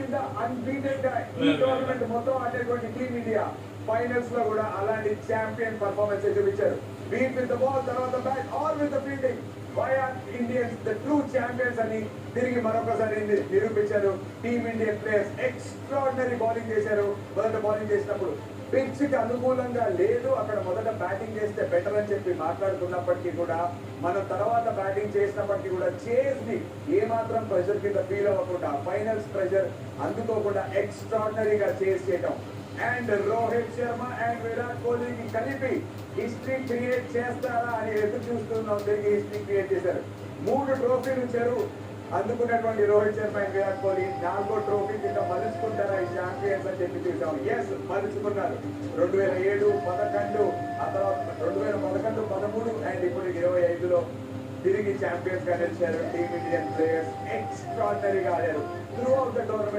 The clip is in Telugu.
కింద అన్బీటెడ్ గా ఈ టోర్నమెంట్ మొత్తం ఆడేటువంటి టీమిండియా ఫైనల్స్ లో కూడా అలాంటి ఛాంపియన్ పర్ఫార్మెన్స్ చూపించారు. బీట్ విత్ ద బాల్, తర్వాత bat or with the fielding. Why are Indians the true champions అని తిరిగి మరొకసారి నిరూపించారు. టీమిండియన్ ప్లేయర్స్ ఎక్స్ట్రాడినరీ బౌలింగ్ చేశారు. మొదట బౌలింగ్ చేసినప్పుడు పిచ్ కి అనుకూలంగా లేదు, అక్కడ మొదట బ్యాటింగ్ చేస్తే బెటర్ అని చెప్పి మాట్లాడుకున్నప్పటికీ కూడా మనం తర్వాత బ్యాటింగ్ చేసినప్పటికీ కూడా చేస్ ని ఏమాత్రం ప్రెషర్ కింద ఫీల్ అవ్వకుండా, ఫైనల్స్ ప్రెషర్ అందుకోకుండా ఎక్స్ట్రాడినరీగా చేస్ చేయడం. అండ్ రోహిత్ శర్మ అండ్ విరాట్ కోహ్లీకి కలిపి హిస్టరీ క్రియేట్ చేస్తారా అని ఎదురు చూస్తున్నాం. తిరిగి హిస్టరీ క్రియేట్ చేశారు. 3 ట్రోఫీలు చెరువు అందుకున్నటువంటి రోహిత్ శర్మ అండ్ విరాట్ కోహ్లీ 4వ ట్రోఫీ కింద మలుచుకుంటారా ఈ ఛాంపియన్స్ అని చెప్పి చూసాం. ఎస్, మలుచుకున్నారు. 2007, 11, ఆ తర్వాత 2011, 13 అండ్ ఇప్పుడు 25లో తిరిగి ఛాంపియన్స్ గా నిలిచారు. టీమ్ ఇండియన్ ప్లేయర్స్ ఎక్స్ట్రాడినరీగా ఆడారు త్రూ అవుట్ ద టోర్నమెంట్.